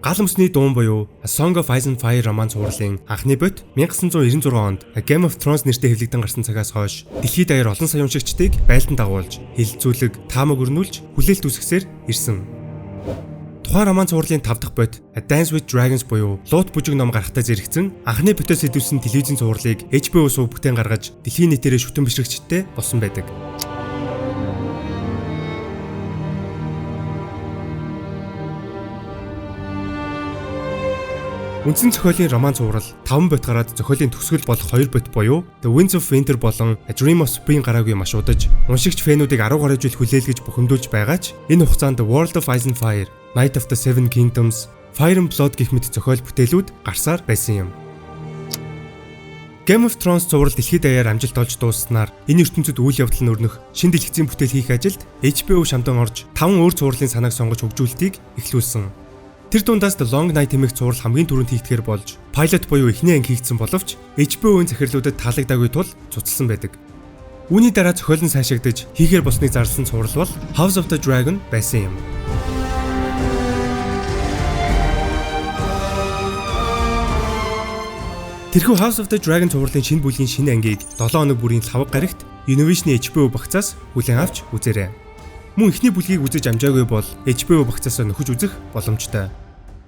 Гал өмсний дуун буюу A Song of Ice and Fire роман цувралын анхны бот 1996 онд Game of Thrones нэртэй хэвлэгдэн гарсан цагаас хойш дэлхийд даяар олон сая уншигчдыг байлдан дагуулж, хилцүүлэг, таамаг өрнүүлж, хүлээлт үүсгэсээр ирсэн. Тухайн роман цувралын 5 дахь бот A Dance with Dragons буюу Лууд бүжиг ном гарахтаа зэрэгцэн анхны ботоос сэдвүүлсэн телевизийн цувралыг HBO сувг бүтээн гаргаж дэлхийн нийтээрээ шүтэн бишрэгчтэй болсон байдаг. Үндсэн зохиолын роман цуврал 5 бот гараад зохиолын төгсгөл болох 2 бот буюу The Winds of Winter болон A Dream of Spring гараагүй маш удаж уншигч фэнүүдийг 10 гаруй жил хүлээлгэж бухимдуулж байгаа ч энэ хугацаанд The World of Ice and Fire, Night of the Seven Kingdoms, Fire and Blood гэх мэт зохиол бүтээлүүд гарсаар байсан юм. Game of Thrones цуврал дэлхийд даяар амжилт олж дууссанаар энэ ертөнцид үйл явдал нь өрнөх шин дэлгэцийн бүтээл хийх ажилд HBO шамдан орж 5 өөр цувралын санааг сонгож хөгжүүлэлтийг эхлүүлсэн. Тэр дундаас The Long Night хэмээх цуврал хамгийн түрүүнд хийгдэхэр болж pilot буюу эхний анги хийгдсэн боловч HBO-ийн захирлуудад таалагдаагүй тул цуцлсан байдаг. Үүний дараа зохиол нь сайшаагдаж хийхээр болсныг зарласан цуврал бол House of the Dragon байсан юм. Тэрхүү House of the Dragon цувралын шинэ бүлгийн шинэ ангийг 7 хоног бүрийн лавг гарагт Univision-ийн HBO багцаас хүлээн авч үзээрэй. Мөн эхний бүлгийг үзэж амжаагүй бол HBO багцаас нөхөж үзэх боломжтой.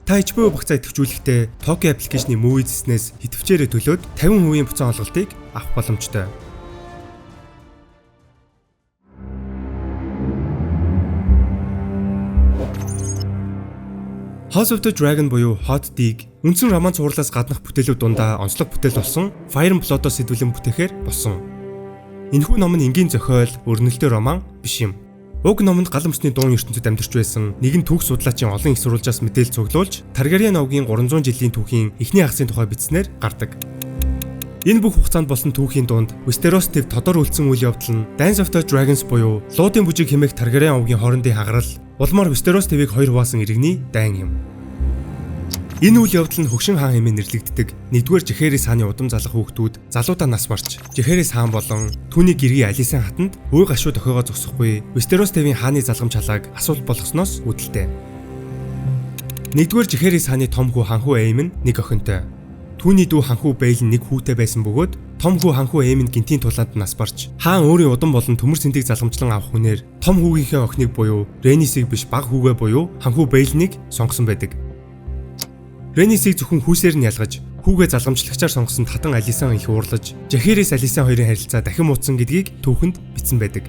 Та HBO багцаа идэвхжүүлэхдээ Toki аппликейшны Movies-ээс идэвхжээрээ төлөөд 50% буцаан олголтыг авах боломжтой. House of the Dragon буюу Hot Dig үндсэн роман цувралаас гаднах бүтээлүүд дундаа онцлог бүтээл болсон Fire and Blood-оос сэдвүүлэн бүтээхээр болсон. Энэхүү ном нь энгийн зохиол, өрнөлтөө роман биш юм. Уг номонд гал өмсний дуун ертөнцид амьдарч байсан нэгэн түүх судлаачийн олон их сурвалжаас мэдээлэл цуглуулж Targaryen овгийн 300 жилийн түүхийн эхний хагасын тухай бичснээр гардаг. Энэ бүх хугацаанд болсон түүхийн дунд Westeros төв тодор үлдсэн үйл явдал нь Dance of the Dragons буюу Луудын бүжиг хэмээх Targaryen овгийн хоорондын хагарал, улмаар Westeros твийг хоёр хуваасан иргэний дайн юм. Энэ үйл явдал нь Хөгшин хаан хэмээн нэрлэгддэг. Нэгдүгээр Жихэрис хааны удам залах хүүхдүүд залуудаа нас барч Жихэрис хаан болон түүний гэргийн Алисын хатанд үе гашуу дохиогоо зогсохгүй Westeros твийн хааны залгамж халааг асуулт болгосноос үүдэлтэй. Нэгдүгээр Жихэрис хааны том хүү ханхүү Эйм нь нэг охинтой. Түүний дүү ханхүү Бэйл нь нэг хүүтэй байсан бөгөөд том хүү ханхүү Эйм нь гинтийн тулаанд нас барч хаан өөрийн удам болон төмөр сэндийг залгамжлан авах хүнээр том хүүгийнхээ охиныг буюу Ренисийг биш баг хүүгээ буюу ханхүү Бэйлнийг сонгосон байдаг. Ренисийг зөвхөн хүүсээр нь ялгаж, хүүгээ залгамжлагчаар сонгосон татан Алисан их уурлаж, Жахирис Алисан хоёрын харилцаа дахин муутсан гэдгийг түүхэнд бичсэн байдаг.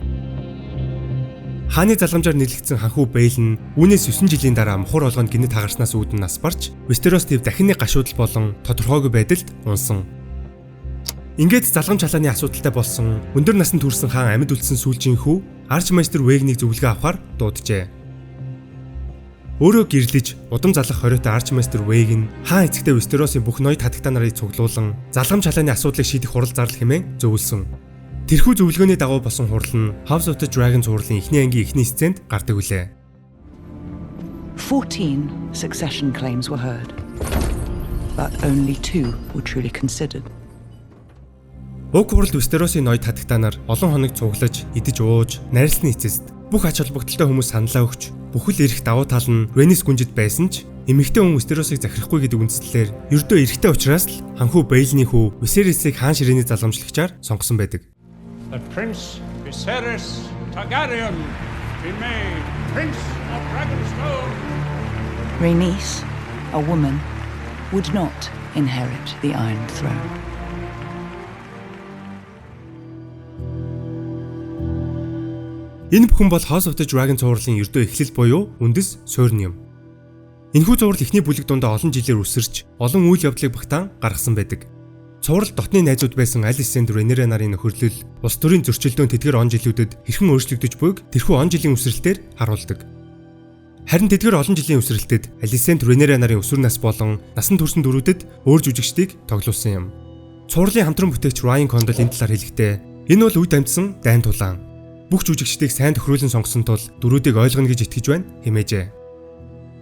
Хааны залгамжаар нэрлэгдсэн ханхүү Бэйл нь үүнээс 9 жилийн дараа мухар олгонд гинэт хагарснаас үүдэн нас барч, Westeros төв дахины гашуудал болон тодорхойгүй байдалд унсан. Ингээд залгамж халааны асуудалтай болсон өндөр насанд хүрсэн хаан амьд үлдсэн сүүлчийн хүү Арчмайстер Вэгнийг зөвлөгөө авахар дууджээ. Өөрөө гэрлэж удам залах хориотой Арчмайстер Вэг нь хаан эцэгтэй Westeros-ийн бүх ноёд хатагтаа нарыг цуглуулan залгамж халааны асуудлыг шийдэх хурал зарлал хэмээн зөвлөсөн. Тэрхүү зөвлөгөөний дагуу болсон хурал нь House of the Dragon цувралын эхний ангийн эхний сценд гардаг үлээ. 14 succession claims were heard, but only 2 were truly considered. Уг хуралд Westeros-ийн ноёд хатагтаа нар олон хоног цуглаж, идэж ууж, найрлсны эцэст бүх ач холбогдолтой хүмүүс саналаа өгч бүхэл эрх давуу тал нь Ренис гүнжид байсан ч эмэгтэй хүн Westeros-ыг захирихгүй гэдэг үндслээр ердөө эрэгтэй учраас л ханхүү Бэйлний хүү Viserys-ийг хаан ширээний залгамжлагчаар сонгосон байдаг. The Prince Viserys Targaryen be made Prince of Dragonstone. Rhaenys, a woman, would not inherit the Iron Throne. Энэ бүхэн бол House of the Dragon цувралын ердөө эхлэл буюу үндэс суурин юм. Энэхүү цуврал эхний бүлэг дундаа олон жилээр үсэрч, олон үйл явдлыг багтаан гаргасан байдаг. Цуврал дотны найзууд байсан Alice and Rhaenyra нарын нөхөрлөл, улс төрийн зөрчилдөөн тэдгээр он жилүүдэд хэрхэн өөрчлөгдөж буйг тэрхүү он жилийн үсрэлтээр харуулдаг. Харин тэдгээр олон жилийн үсрэлтэд Alice and Rhaenyra нарын өсвөр нас болон насан турш дөрүүдэд өөр жүжигчдийг тоглуулсан юм. Цувралын хамтран бүтээгч Ryan Condal энэ талаар хэлэхдээ энэ бол үед амьдсан дайн тулаан. Бүх жүжигчдийг сайн тохируулан сонгосон тул дөрүүдийг ойлгоно гэж итгэж байна хэмээжээ.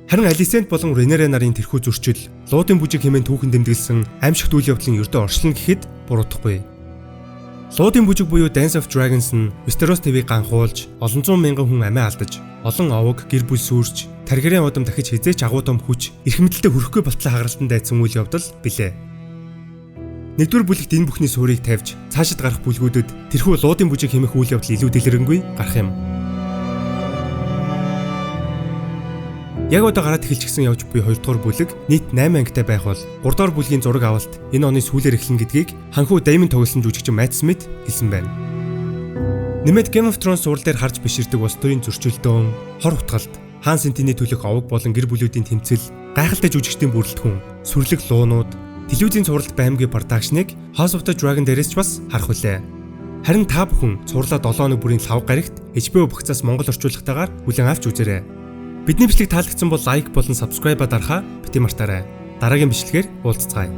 Харин Alicent болон Rhaenyra нарын тэрхүү зөрчил, Луудын бүжиг хэмээн түүхэн дэмдэглэсэн аимшигт үйл явдлын ердөө оршлон гэхэд буруудахгүй. Луудын бүжиг буюу Dance of Dragons нь Westeros твийг ганхуулж, олон зуун мянган хүн амиа алдаж, олон овог, гэр бүл сүрж, Таргариен удам дахиж хизээч агуу том хүч эрх мэдэлтэд хүрэхгүй болтлоо хагаралтанд дайцсан үйл явдал билээ. Нэгдүгээр бүлэгт энэ бүхний суурийг тавьж цаашид гарах бүлгүүдэд тэрхүү луудын бүжиг хэмэх үйл явдал илүү дэлгэрэнгүй гарах юм. Яг одоо гараад эхэлчихсэн явж буй 2 дугаар бүлэг нийт 8 ангитай байх бол 3 дугаар бүлгийн зураг авалт энэ оны сүүлээр эхлэн гэдгийг ханхүү Damon тоглосон жүжигчин Matt Smith хэлсэн байна. Нэмээд Game of Thrones суурал дээр харж биширдэг улс төрийн зөрчилдөөн, хор хутгалт, хаан сентиний төлөх овог болон гэр бүлүүдийн тэмцэл, гайхалтай жүжигчдийн бүрэлдэхүүн, сүрлэг луунууд, телевизийн суралт баймгийн продакшныг House of the Dragon дээрээс ч бас харах үлээ. Харин та бүхэн сурлаа 7 хоног бүрийн лав гарагт HBO багцаас монгол орчуулгатаагаар хүлээн авч үзээрэй. Бидний бичлэг таалагдсан бол лайк болон subscribe дарахаа бити мартаарай. Дараагийн бичлэгээр уулзцгаая.